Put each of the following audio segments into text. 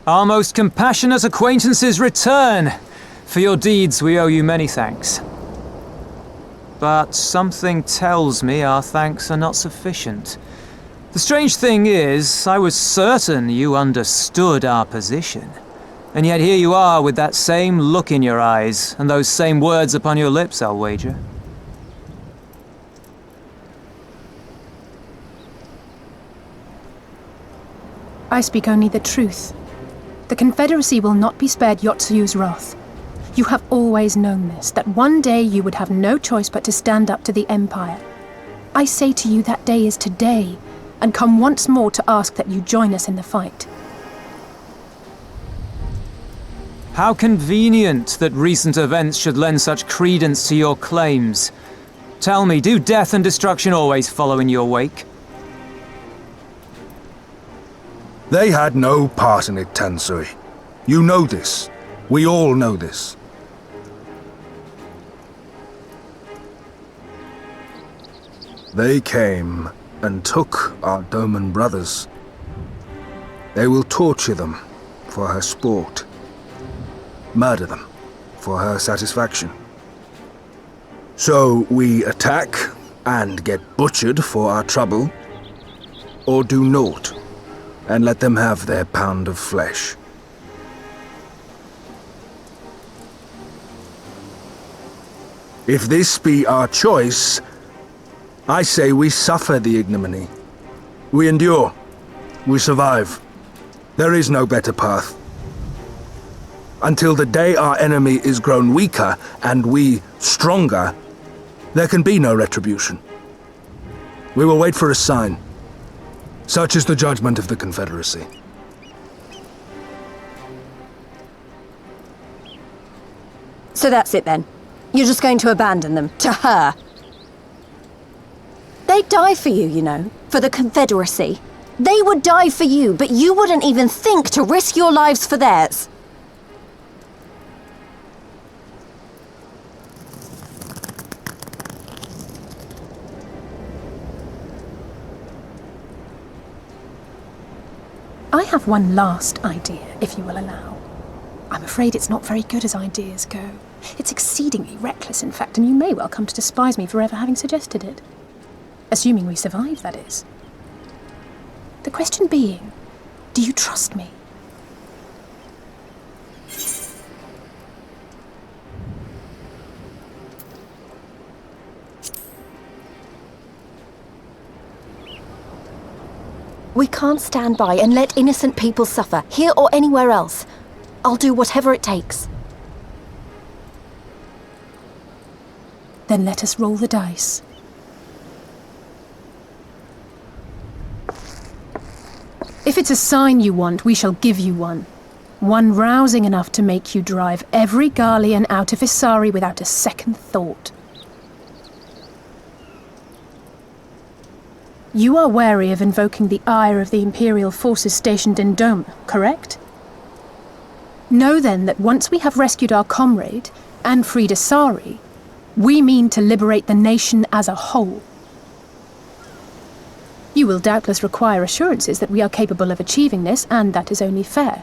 Our most compassionate acquaintances return. For your deeds we owe you many thanks. But something tells me our thanks are not sufficient. The strange thing is, I was certain you understood our position. And yet here you are with that same look in your eyes, and those same words upon your lips, I'll wager. I speak only the truth. The Confederacy will not be spared Yotsuyu's wrath. You have always known this, that one day you would have no choice but to stand up to the Empire. I say to you that day is today, and come once more to ask that you join us in the fight. How convenient that recent events should lend such credence to your claims. Tell me, do death and destruction always follow in your wake? They had no part in it, Tensui. You know this. We all know this. They came and took our Doman brothers. They will torture them for her sport. Murder them for her satisfaction. So we attack and get butchered for our trouble, or do naught and let them have their pound of flesh. If this be our choice, I say we suffer the ignominy. We endure. We survive. There is no better path. Until the day our enemy is grown weaker and we stronger, there can be no retribution. We will wait for a sign. Such is the judgment of the Confederacy. So that's it then. You're just going to abandon them to her. They'd die for you, you know, for the Confederacy. They would die for you, but you wouldn't even think to risk your lives for theirs. I have one last idea, if you will allow. I'm afraid it's not very good as ideas go. It's exceedingly reckless, in fact, and you may well come to despise me for ever having suggested it. Assuming we survive, that is. The question being, do you trust me? We can't stand by and let innocent people suffer, here or anywhere else. I'll do whatever it takes. Then let us roll the dice. If it's a sign you want, we shall give you one. One rousing enough to make you drive every Garlean out of Isari without a second thought. You are wary of invoking the ire of the Imperial forces stationed in Dome, correct? Know then that once we have rescued our comrade and freed Isari, we mean to liberate the nation as a whole. You will doubtless require assurances that we are capable of achieving this, and that is only fair.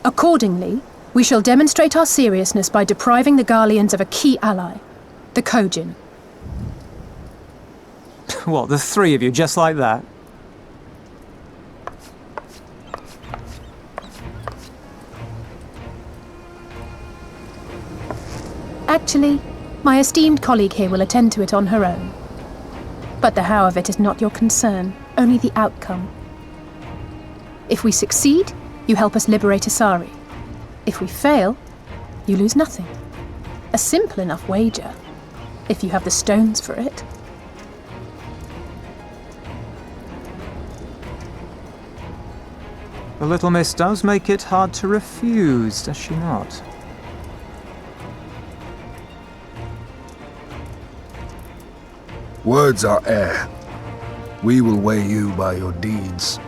Accordingly, we shall demonstrate our seriousness by depriving the Garleans of a key ally, the Kojin. What, the three of you, just like that? Actually, my esteemed colleague here will attend to it on her own. But the how of it is not your concern, only the outcome. If we succeed, you help us liberate Isari. If we fail, you lose nothing. A simple enough wager, if you have the stones for it. The little miss does make it hard to refuse, does she not? Words are air. We will weigh you by your deeds.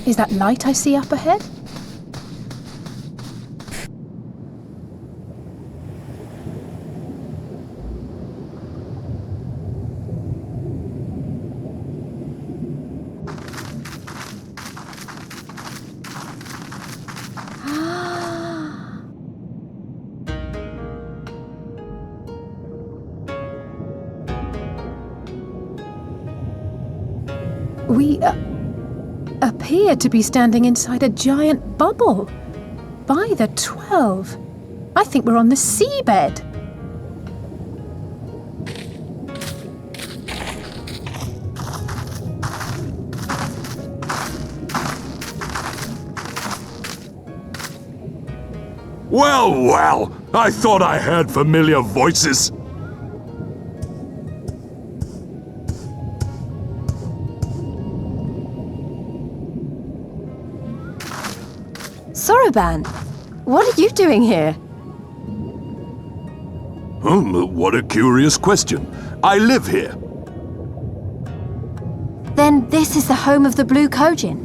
Is that light I see up ahead? We appear to be standing inside a giant bubble. By the 12, I think we're on the seabed. Well, well, I thought I heard familiar voices. Soroban, what are you doing here? What a curious question. I live here. Then this is the home of the Blue Kojin.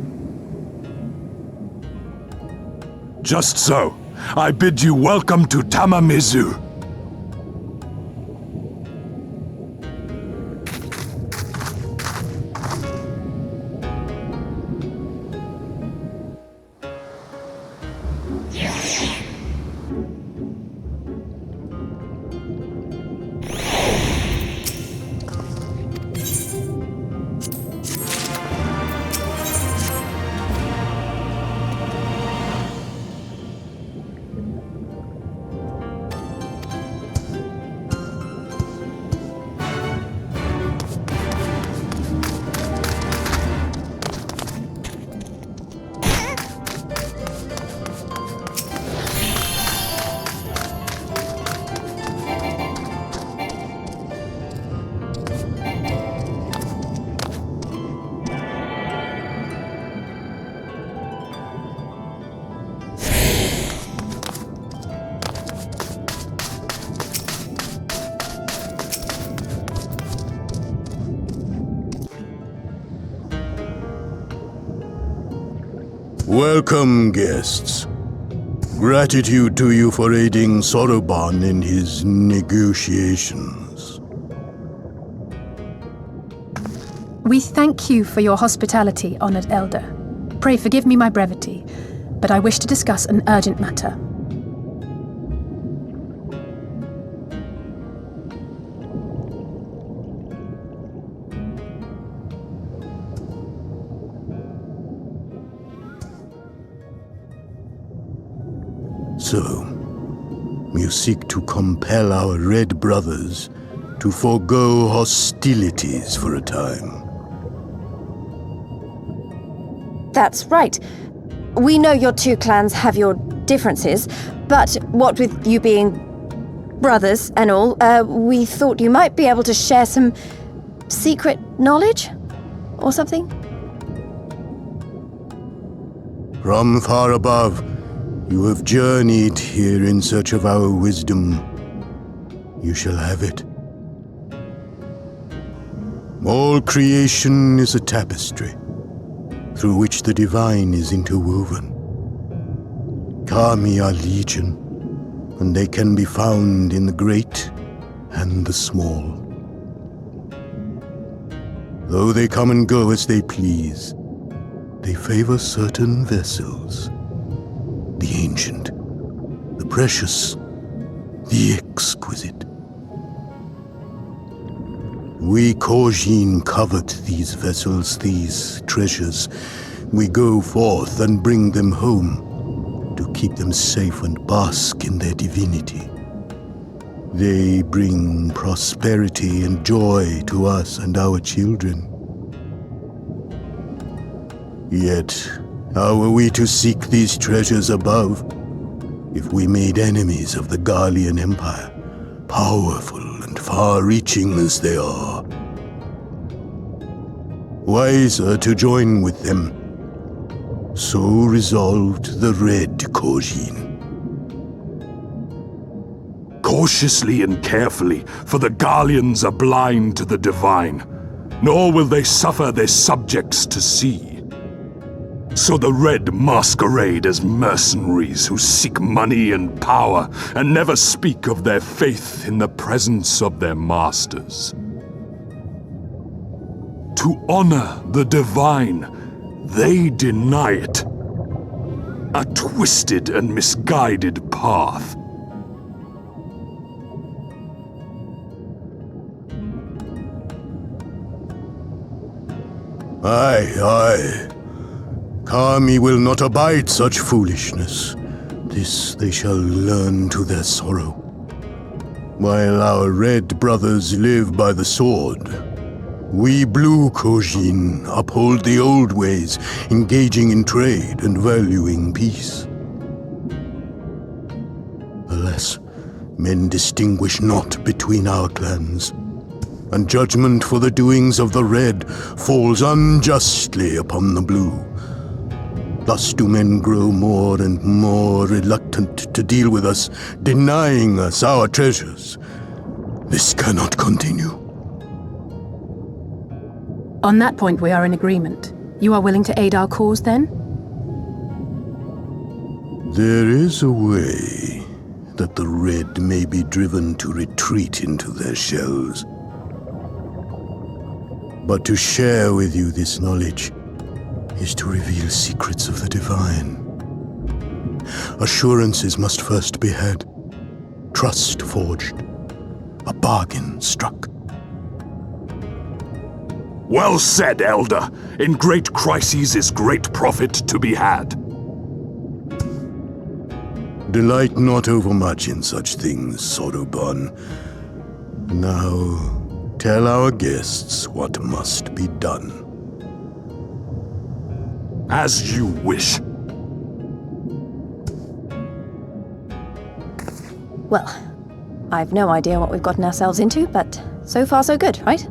Just so. I bid you welcome to Tamamizu. Welcome, guests. Gratitude to you for aiding Soroban in his negotiations. We thank you for your hospitality, Honored Elder. Pray forgive me my brevity, but I wish to discuss an urgent matter. So, you seek to compel our Red Brothers to forego hostilities for a time. That's right. We know your two clans have your differences, but what with you being brothers and all, we thought you might be able to share some secret knowledge or something? From far above, you have journeyed here in search of our wisdom. You shall have it. All creation is a tapestry, through which the divine is interwoven. Kami are legion, and they can be found in the great and the small. Though they come and go as they please, they favor certain vessels. The ancient, the precious, the exquisite. We Kojin covet these vessels, these treasures. We go forth and bring them home to keep them safe and bask in their divinity. They bring prosperity and joy to us and our children. Yet, how are we to seek these treasures above if we made enemies of the Garlean Empire, powerful and far-reaching as they are? Wiser to join with them. So resolved the Red Kojin. Cautiously and carefully, for the Garleans are blind to the divine, nor will they suffer their subjects to see. So the Red masquerade as mercenaries who seek money and power and never speak of their faith in the presence of their masters. To honor the divine, they deny it. A twisted and misguided path. Aye, aye. Kami will not abide such foolishness. This they shall learn to their sorrow. While our red brothers live by the sword, we blue Kojin uphold the old ways, engaging in trade and valuing peace. Alas, men distinguish not between our clans, and judgment for the doings of the red falls unjustly upon the blue. Thus do men grow more and more reluctant to deal with us, denying us our treasures. This cannot continue. On that point, we are in agreement. You are willing to aid our cause, then? There is a way that the red may be driven to retreat into their shells. But to share with you this knowledge is to reveal secrets of the divine. Assurances must first be had, trust forged, a bargain struck. Well said, Elder. In great crises is great profit to be had. Delight not overmuch in such things, Soroban. Now, tell our guests what must be done. As you wish. Well, I've no idea what we've gotten ourselves into, but so far so good, right?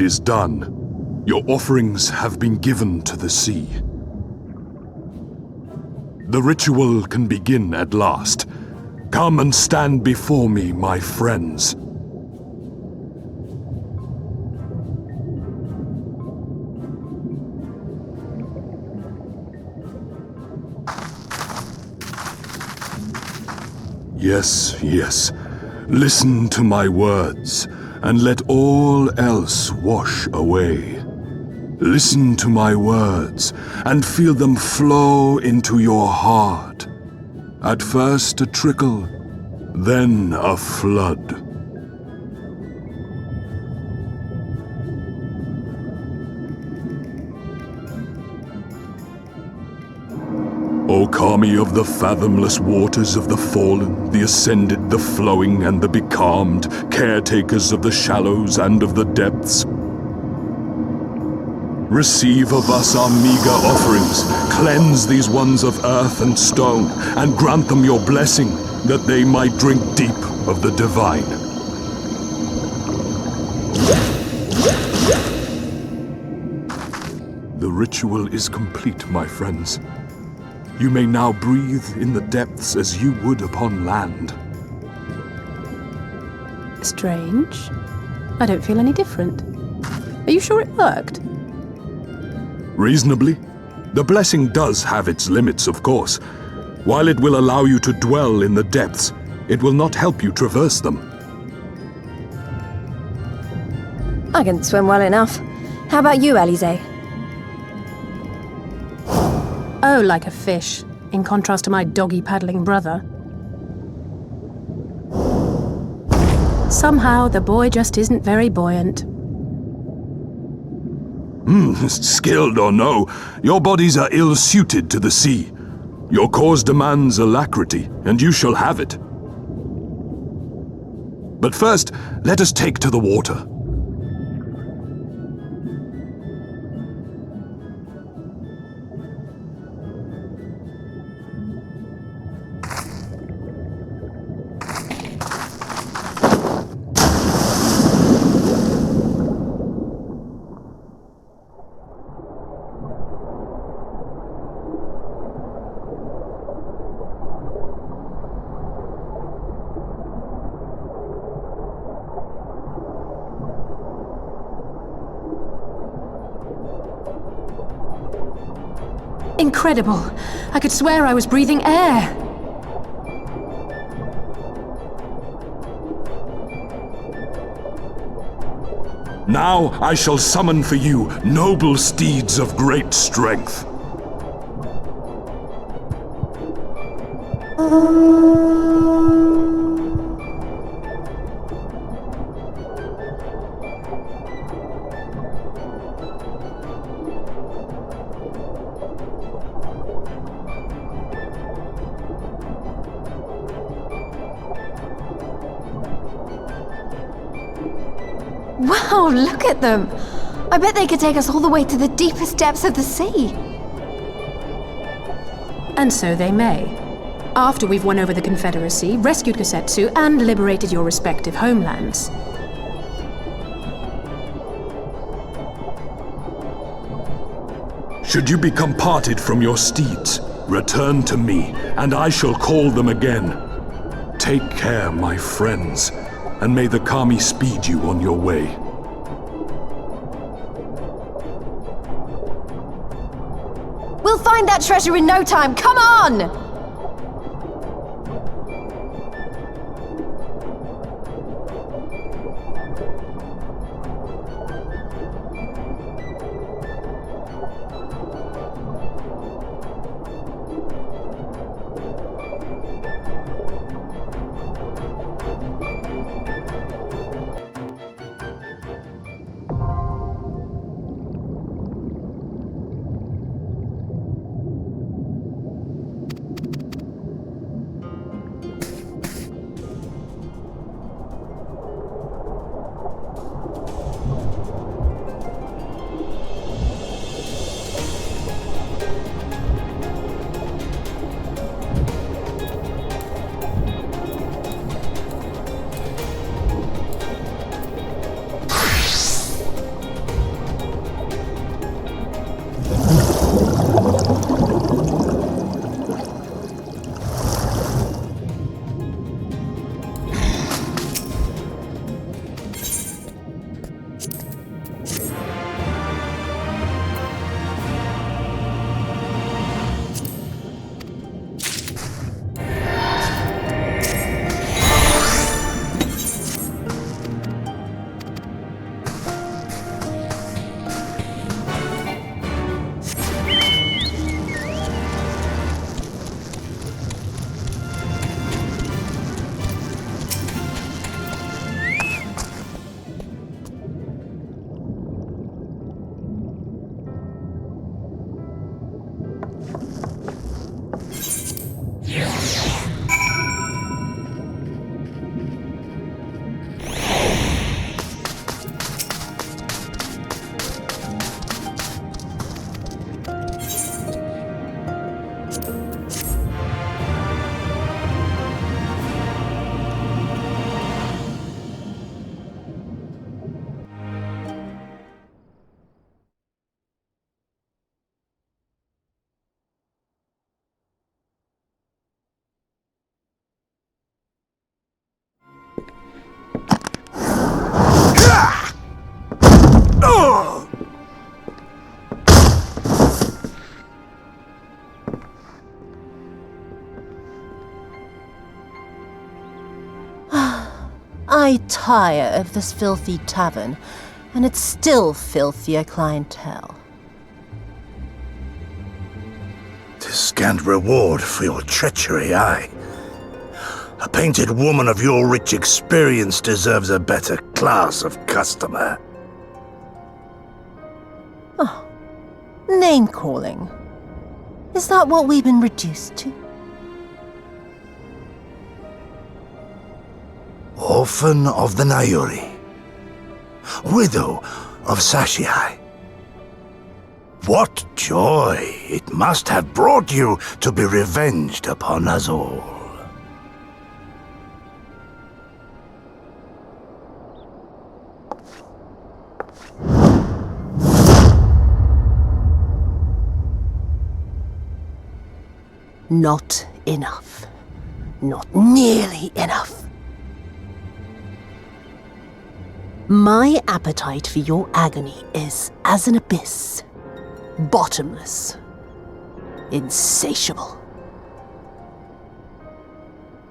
deed is done. Your offerings have been given to the sea. The ritual can begin at last. Come and stand before me, my friends. Yes, yes. Listen to my words, and let all else wash away. Listen to my words, and feel them flow into your heart. At first a trickle, then a flood. O Kami of the fathomless waters of the fallen, the ascended, the flowing, and the becalmed, caretakers of the shallows and of the depths. Receive of us our meager offerings, cleanse these ones of earth and stone, and grant them your blessing, that they might drink deep of the divine. The ritual is complete, my friends. You may now breathe in the depths as you would upon land. Strange. I don't feel any different. Are you sure it worked? Reasonably. The blessing does have its limits, of course. While it will allow you to dwell in the depths, it will not help you traverse them. I can swim well enough. How about you, Alize? Oh, like a fish, in contrast to my doggy-paddling brother. Somehow, the boy just isn't very buoyant. Skilled or no, your bodies are ill-suited to the sea. Your cause demands alacrity, and you shall have it. But first, let us take to the water. Incredible! I could swear I was breathing air! Now I shall summon for you noble steeds of great strength. Wow, look at them! I bet they could take us all the way to the deepest depths of the sea. And so they may. After we've won over the Confederacy, rescued Kosetsu, and liberated your respective homelands. Should you become parted from your steeds, return to me, and I shall call them again. Take care, my friends, and may the Kami speed you on your way. We'll find that treasure in no time, come on! I tire of this filthy tavern, and its still filthier clientele. 'Tis scant reward for your treachery, aye. A painted woman of your rich experience deserves a better class of customer. Oh, name-calling. Is that what we've been reduced to? Orphan of the Nayuri. Widow of Sashihai. What joy it must have brought you to be revenged upon us all. Not enough. Not nearly enough. My appetite for your agony is as an abyss. Bottomless. Insatiable.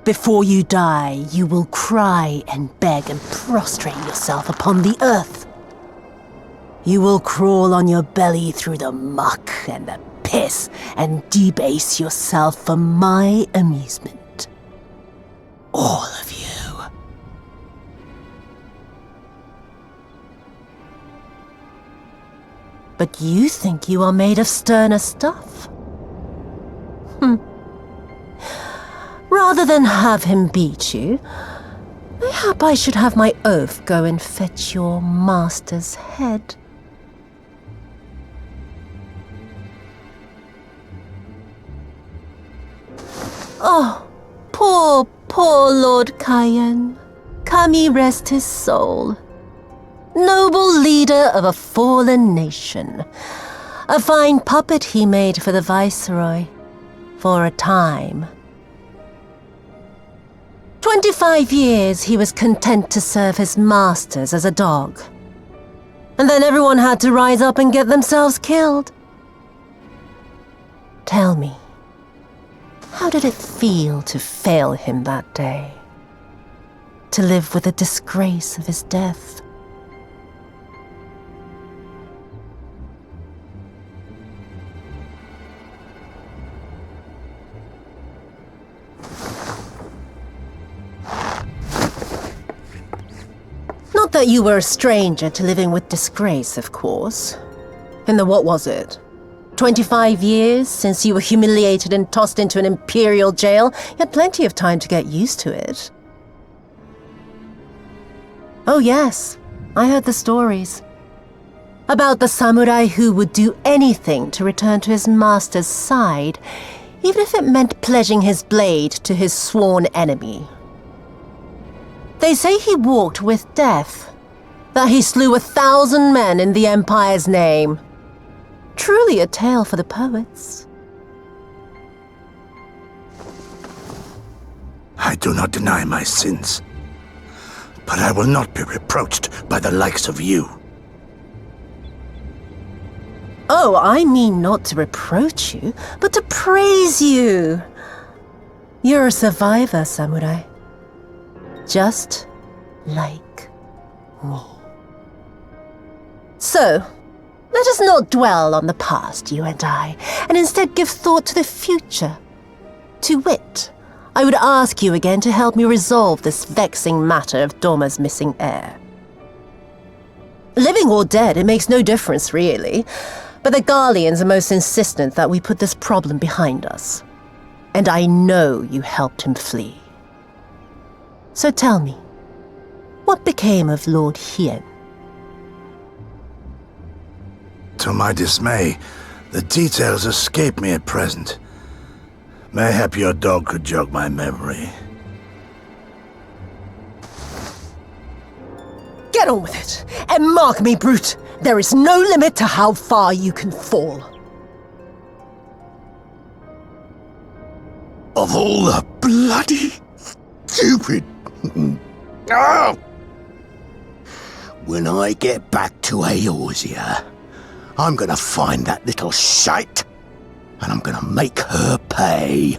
Before you die, you will cry and beg and prostrate yourself upon the earth. You will crawl on your belly through the muck and the piss and debase yourself for my amusement. All of you. But you think you are made of sterner stuff? Rather than have him beat you, mayhap I should have my oaf go and fetch your master's head. Oh, poor Lord Cayenne. Kami rest his soul. Noble leader of a fallen nation. A fine puppet he made for the Viceroy. For a time. 25 years he was content to serve his masters as a dog. And then everyone had to rise up and get themselves killed. Tell me, how did it feel to fail him that day? To live with the disgrace of his death? Not that you were a stranger to living with disgrace, of course. In the what was it? 25 years since you were humiliated and tossed into an imperial jail, you had plenty of time to get used to it. Oh yes, I heard the stories. About the samurai who would do anything to return to his master's side, even if it meant pledging his blade to his sworn enemy. They say he walked with death, that he slew 1,000 men in the Empire's name. Truly a tale for the poets. I do not deny my sins, but I will not be reproached by the likes of you. Oh, I mean not to reproach you, but to praise you. You're a survivor, samurai. Just like me. So, let us not dwell on the past, you and I, and instead give thought to the future. To wit, I would ask you again to help me resolve this vexing matter of Doma's missing heir. Living or dead, it makes no difference, really. But the Garleans are most insistent that we put this problem behind us. And I know you helped him flee. So tell me, what became of Lord Hien? To my dismay, the details escape me at present. Mayhap your dog could jog my memory. Get on with it, and mark me, brute, there is no limit to how far you can fall. Of all the bloody stupid... Ah! When I get back to Eorzea, I'm gonna find that little shite, and I'm gonna make her pay.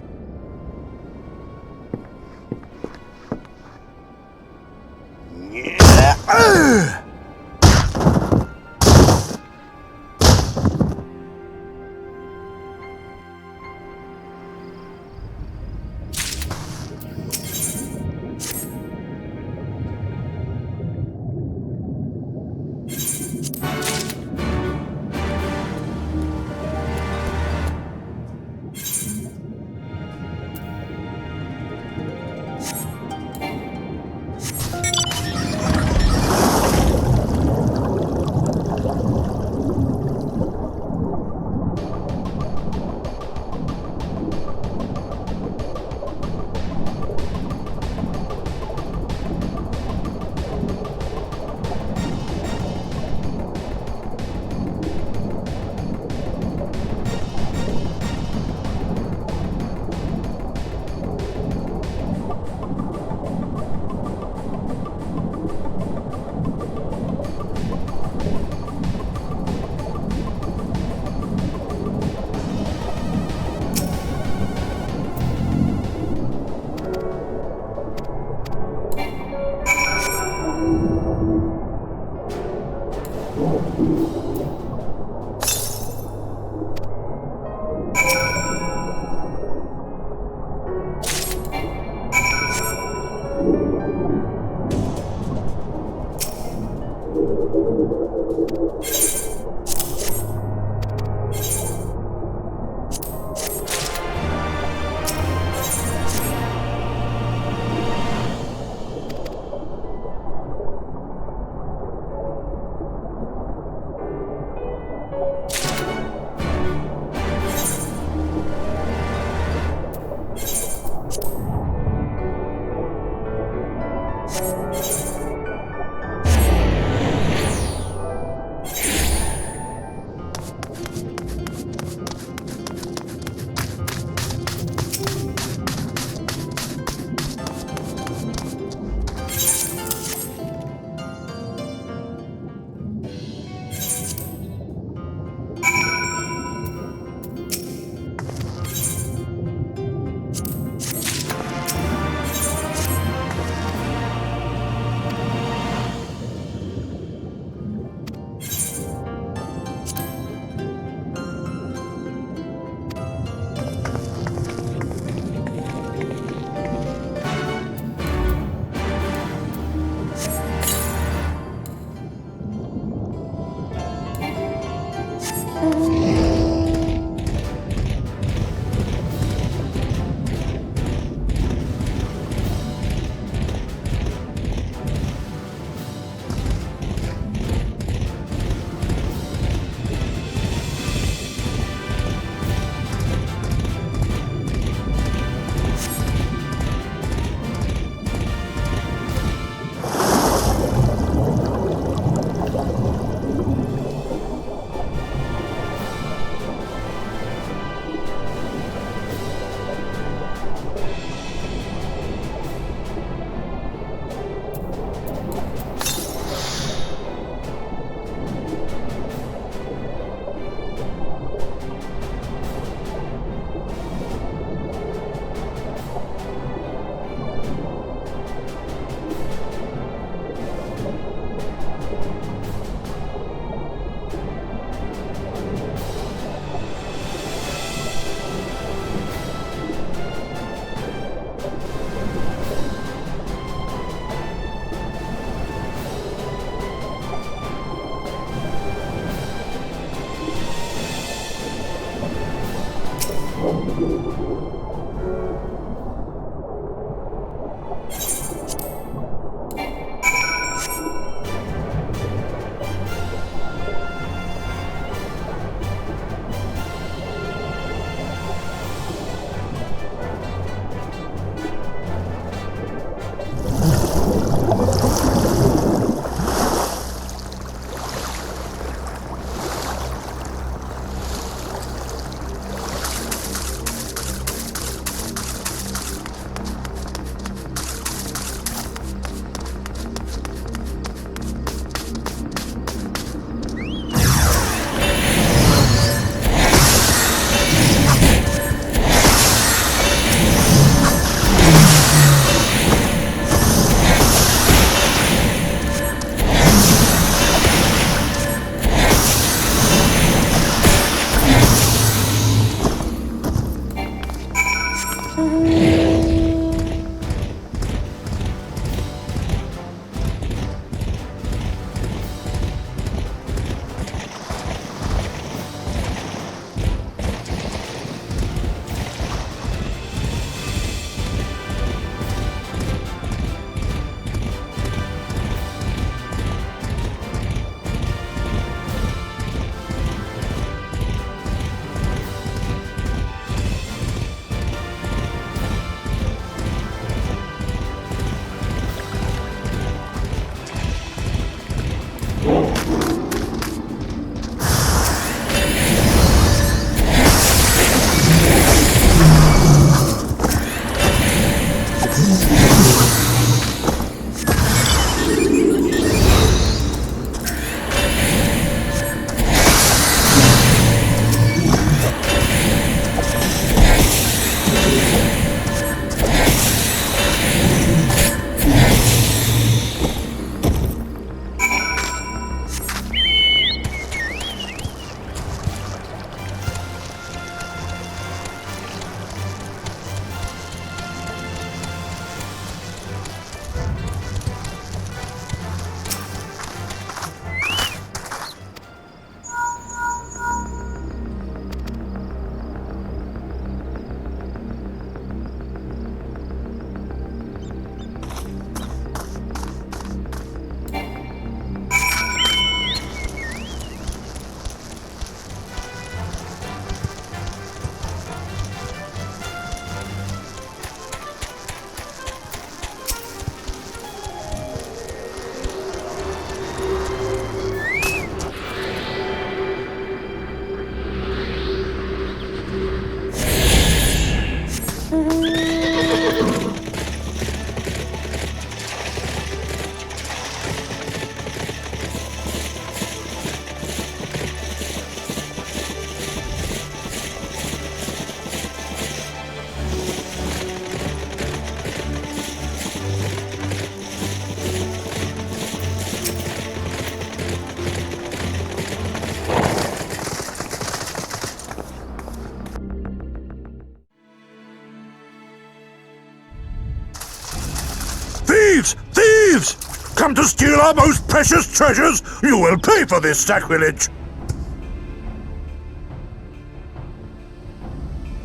Thieves! Thieves! Come to steal our most precious treasures? You will pay for this sacrilege!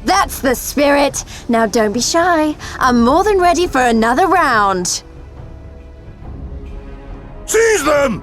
That's the spirit! Now don't be shy. I'm more than ready for another round. Seize them!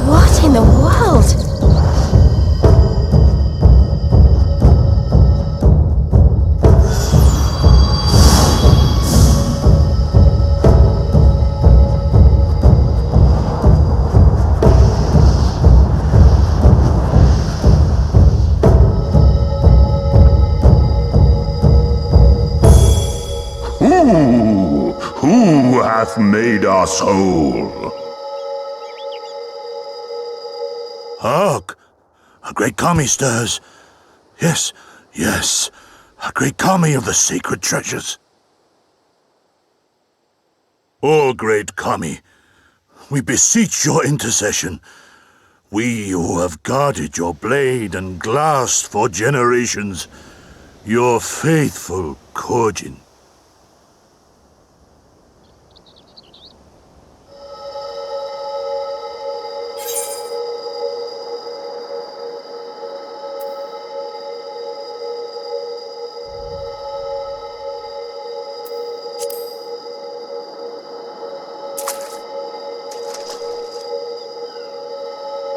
What in the world? Who hath made us whole? Hark! A great kami stirs. Yes, yes, a great kami of the sacred treasures. O great kami, we beseech your intercession. We who have guarded your blade and glass for generations, your faithful Kojin.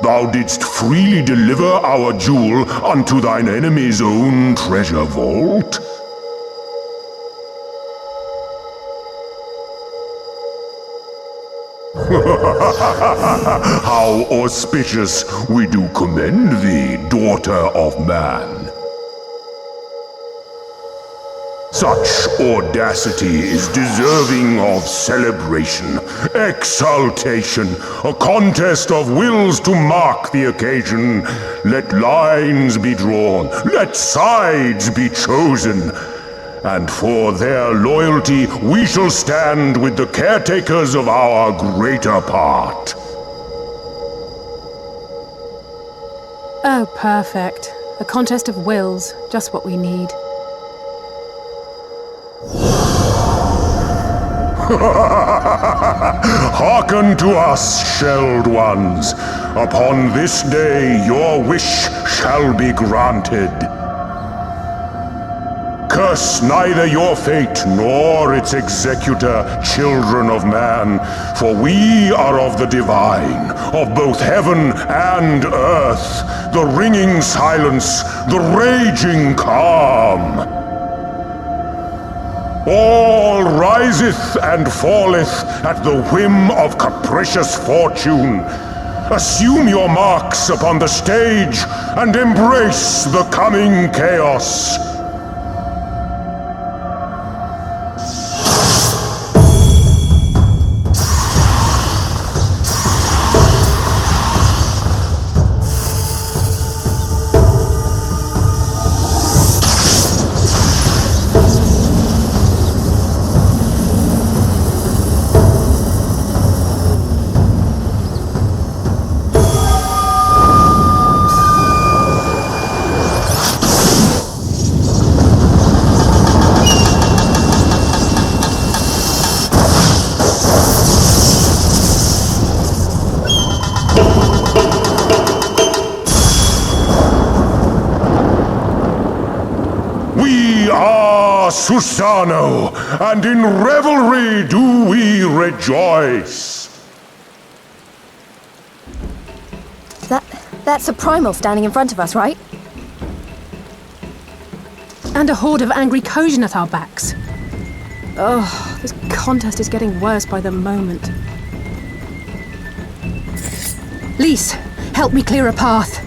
Thou didst freely deliver our jewel unto thine enemy's own treasure vault? How auspicious we do commend thee, daughter of man. Such audacity is deserving of celebration, exaltation, a contest of wills to mark the occasion. Let lines be drawn, let sides be chosen, and for their loyalty we shall stand with the caretakers of our greater part. Oh, perfect. A contest of wills, just what we need. Hearken to us, shelled ones. Upon this day your wish shall be granted. Curse neither your fate nor its executor, children of man, for we are of the divine, of both heaven and earth, the ringing silence, the raging calm. All riseth and falleth at the whim of capricious fortune. Assume your marks upon the stage and embrace the coming chaos. Susano, and in revelry do we rejoice. That's a primal standing in front of us, right? And a horde of angry Kojin at our backs. Oh, this contest is getting worse by the moment. Lise, help me clear a path.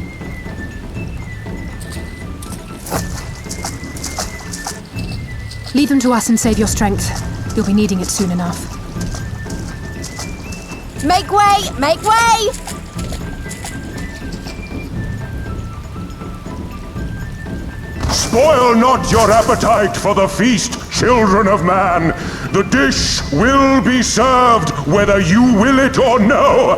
Leave them to us and save your strength. You'll be needing it soon enough. Make way! Make way! Spoil not your appetite for the feast, children of man. The dish will be served whether you will it or no.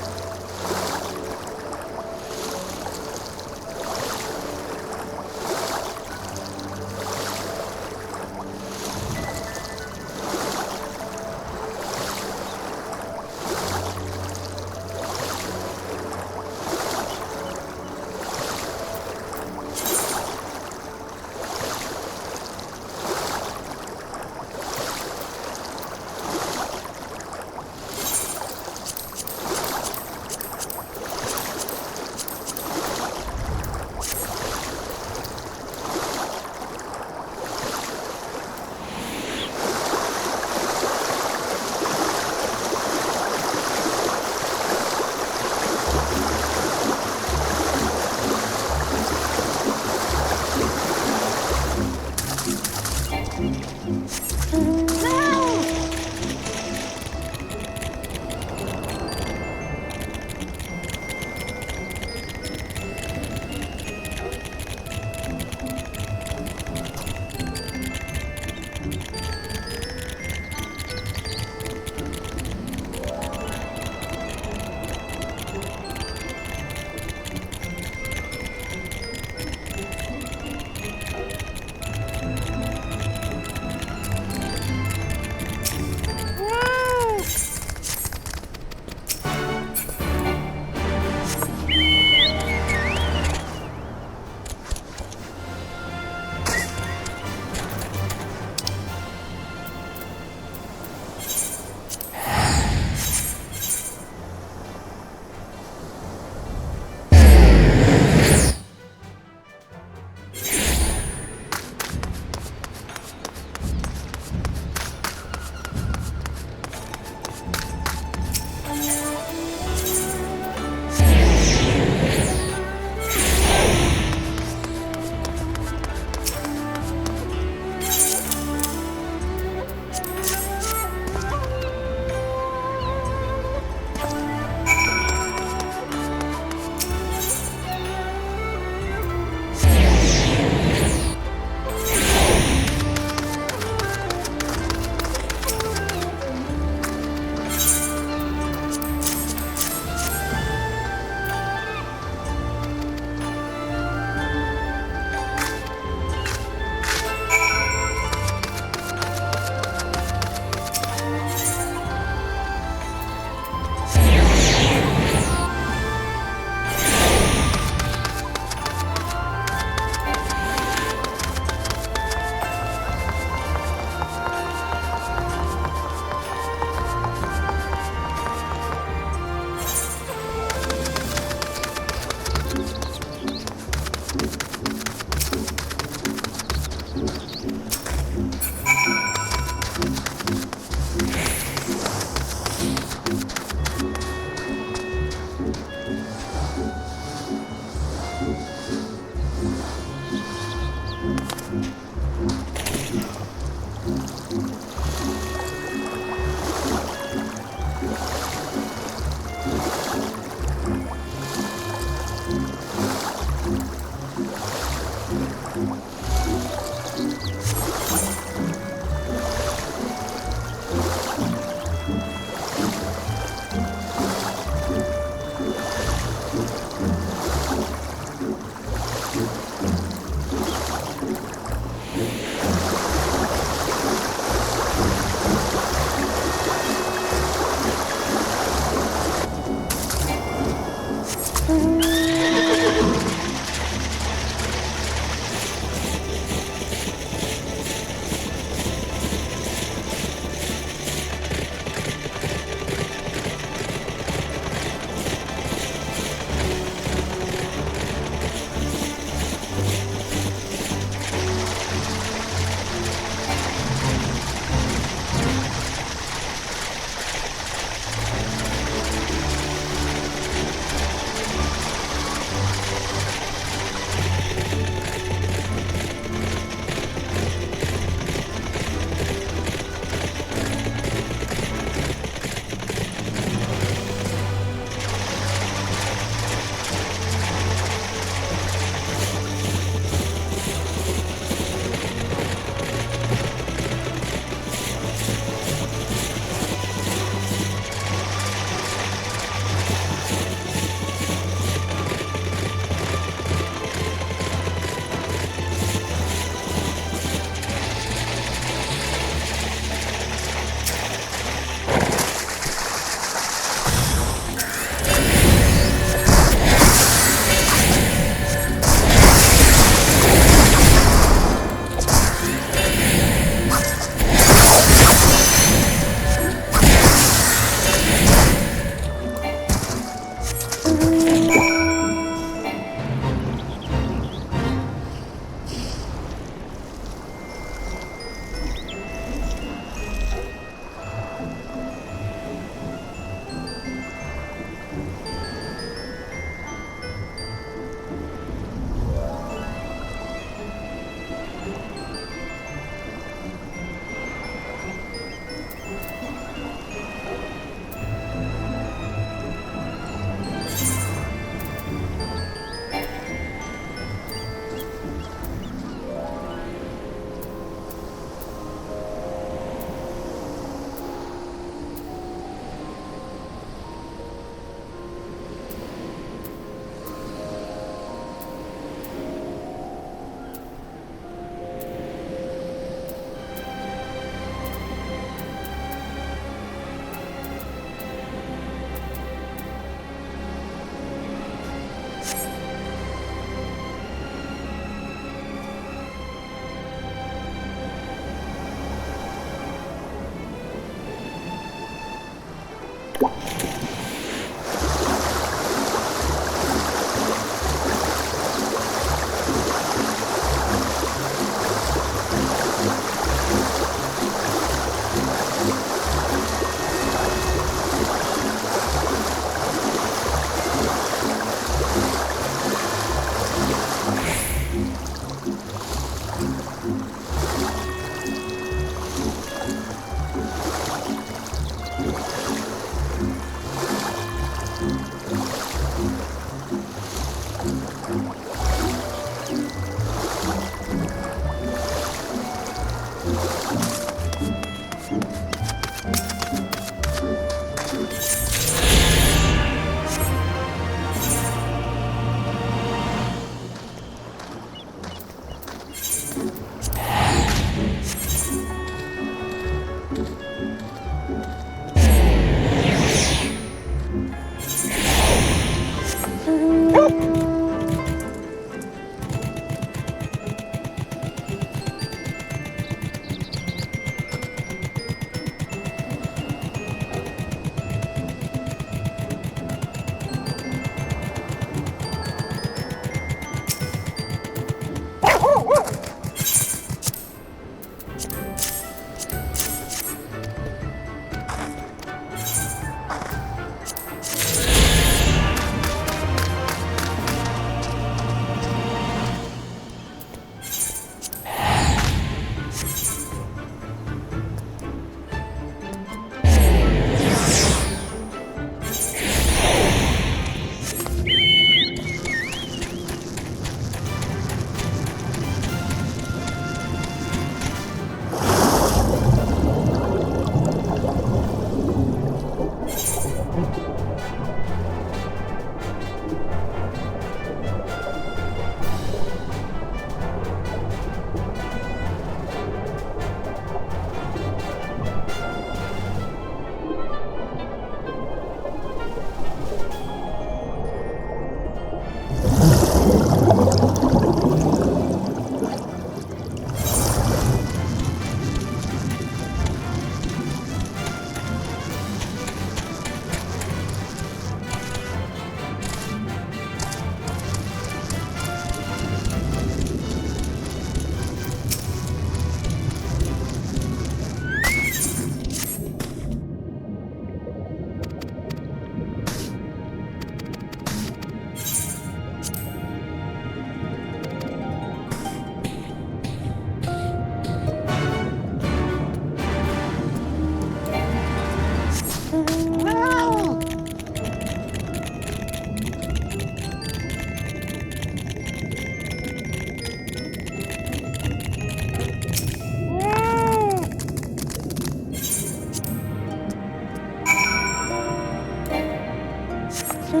Let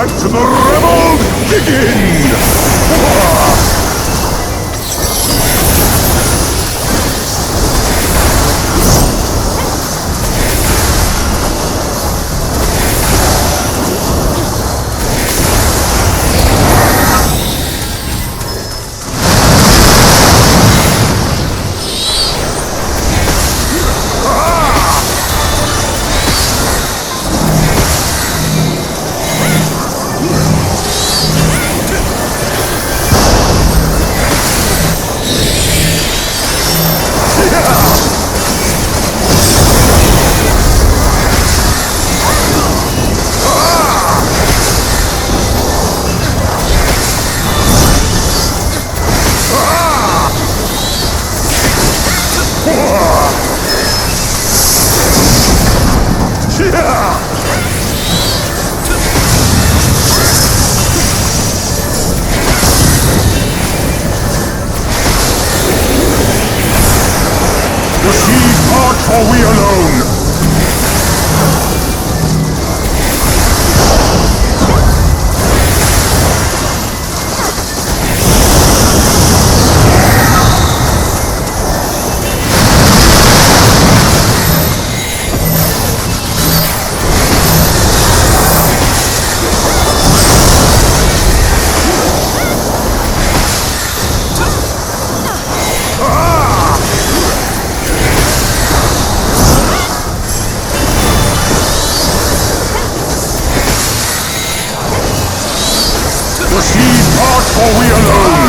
the revolt begin! For we alone! For we alone!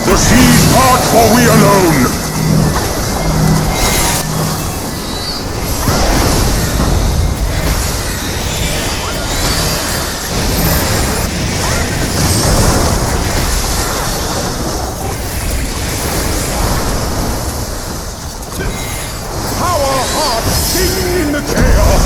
The seas part, for we alone! Our hearts sing in the chaos!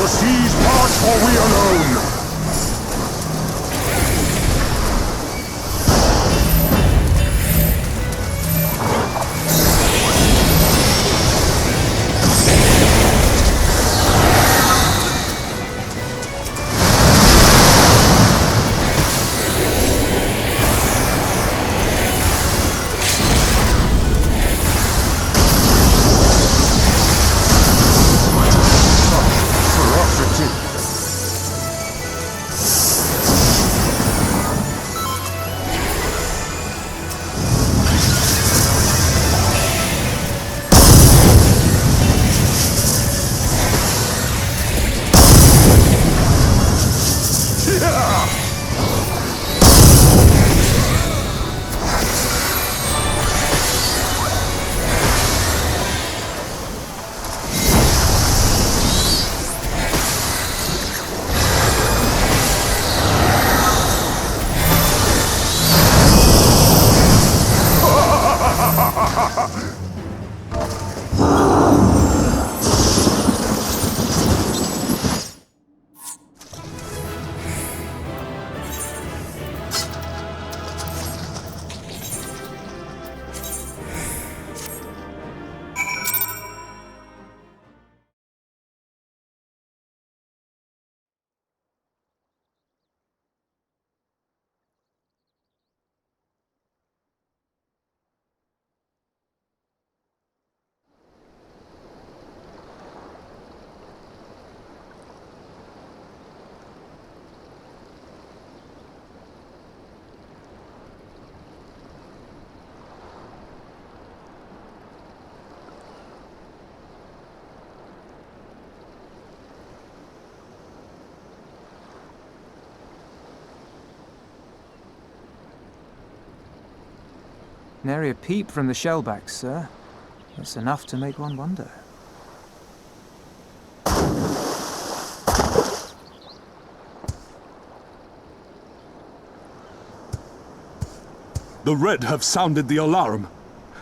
the seas part or we alone? Nary a peep from the shellbacks, sir. It's enough to make one wonder. The Red have sounded the alarm.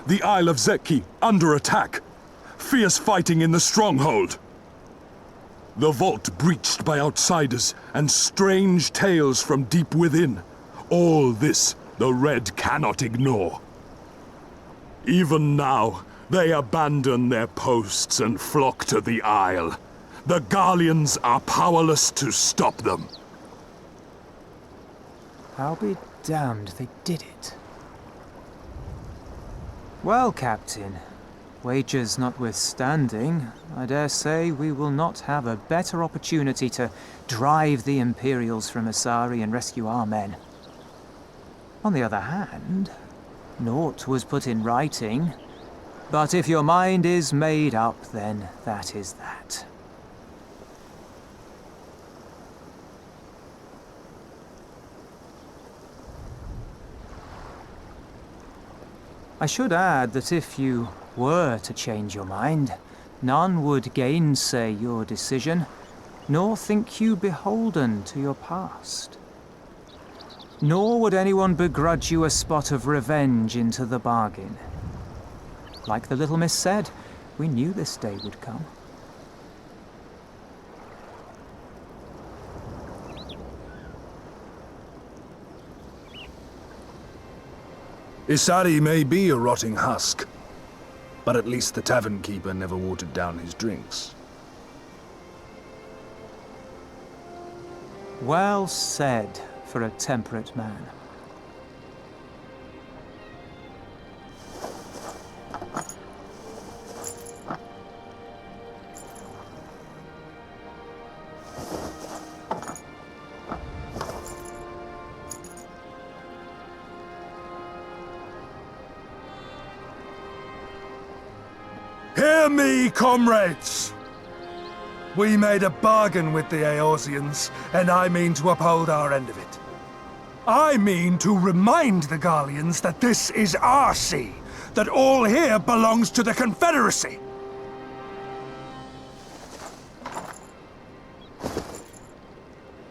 The Isle of Zeki under attack. Fierce fighting in the stronghold. The vault breached by outsiders and strange tales from deep within. All this the Red cannot ignore. Even now, they abandon their posts and flock to the Isle. The Garleans are powerless to stop them. I'll be damned they did it. Well, Captain, wagers notwithstanding, I dare say we will not have a better opportunity to drive the Imperials from Asari and rescue our men. On the other hand, naught was put in writing, but if your mind is made up, then that is that. I should add that if you were to change your mind, none would gainsay your decision, nor think you beholden to your past. Nor would anyone begrudge you a spot of revenge into the bargain. Like the little miss said, we knew this day would come. Isari may be a rotting husk, but at least the tavern keeper never watered down his drinks. Well said for a temperate man. Hear me, comrades! We made a bargain with the Eorzeans, and I mean to uphold our end of it. I mean to remind the Garleans that this is our sea, that all here belongs to the Confederacy.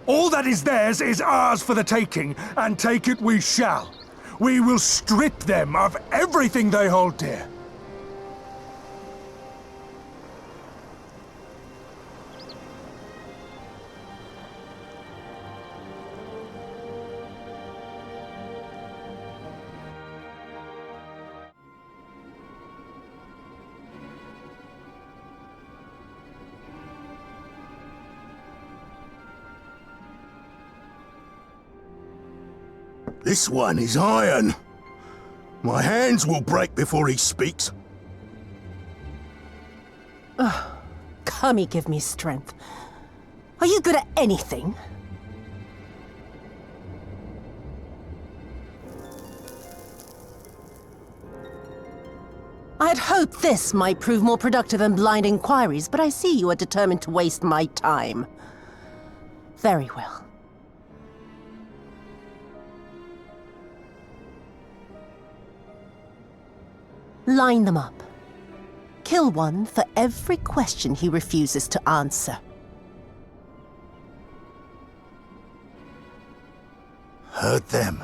All that is theirs is ours for the taking, and take it we shall. We will strip them of everything they hold dear. This one is iron. My hands will break before he speaks. Kami, give me strength. Are you good at anything? I'd hoped this might prove more productive than blind inquiries, but I see you are determined to waste my time. Very well. Line them up. Kill one for every question he refuses to answer. Hurt them,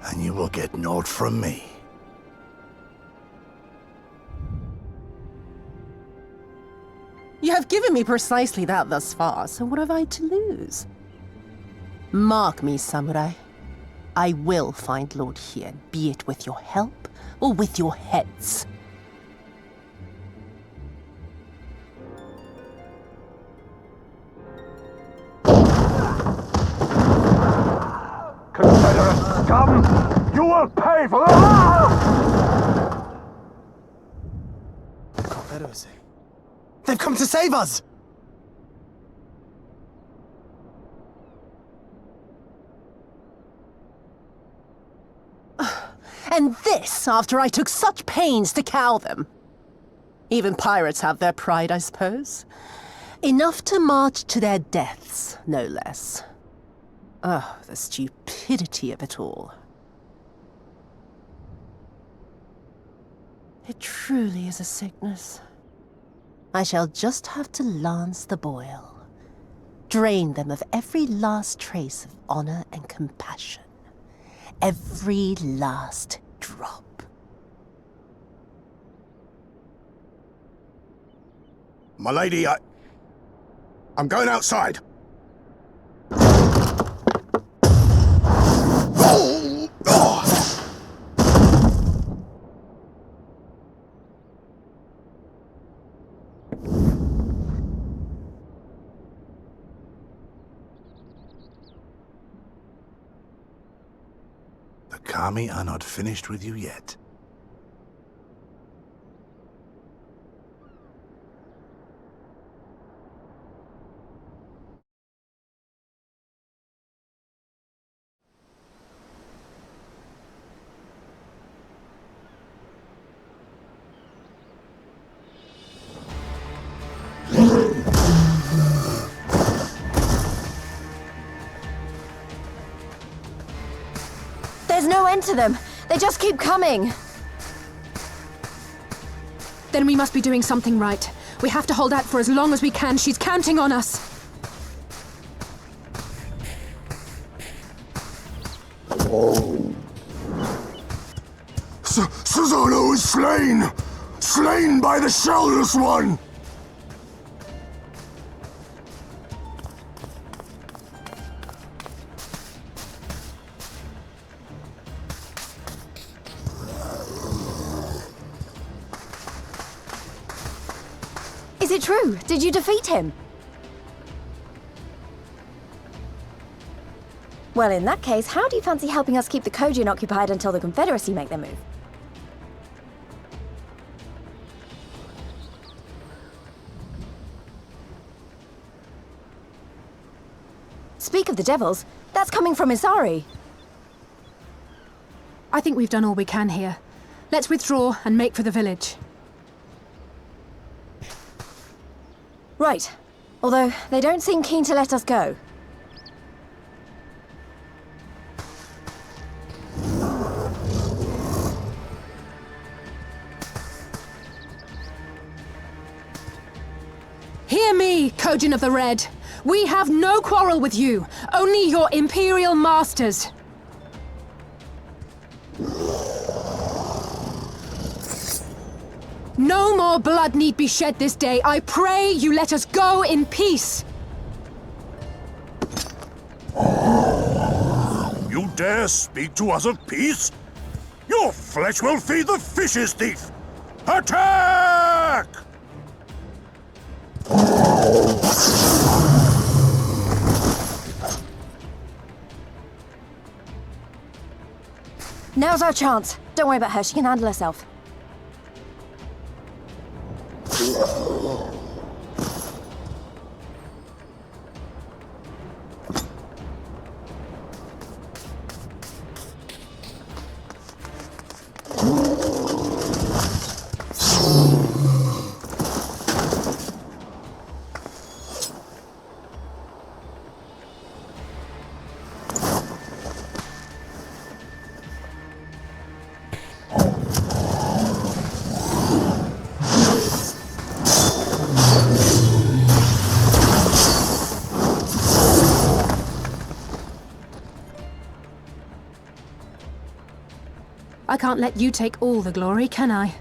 and you will get naught from me. You have given me precisely that thus far, so what have I to lose? Mark me, samurai. I will find Lord Hien, be it with your help or with your heads. Confederate scum! You will pay for that! Confederacy. They've come to save us! And this after I took such pains to cow them. Even pirates have their pride, I suppose. Enough to march to their deaths, no less. Oh, the stupidity of it all. It truly is a sickness. I shall just have to lance the boil. Drain them of every last trace of honor and compassion. Every last drop. My lady, I'm going outside. The Kami are not finished with you yet. There's no end to them. They just keep coming. Then we must be doing something right. We have to hold out for as long as we can. She's counting on us. Susanoo is slain! Slain by the Shellless One! Is it true? Did you defeat him? Well, in that case, how do you fancy helping us keep the Kojin occupied until the Confederacy make their move? Speak of the devils, that's coming from Isari. I think we've done all we can here. Let's withdraw and make for the village. Right. Although, they don't seem keen to let us go. Hear me, Kojin of the Red. We have no quarrel with you, only your Imperial masters. No more blood need be shed this day. I pray you let us go in peace. You dare speak to us of peace? Your flesh will feed the fishes, thief! Attack! Now's our chance. Don't worry about her, she can handle herself. I can't let you take all the glory, can I?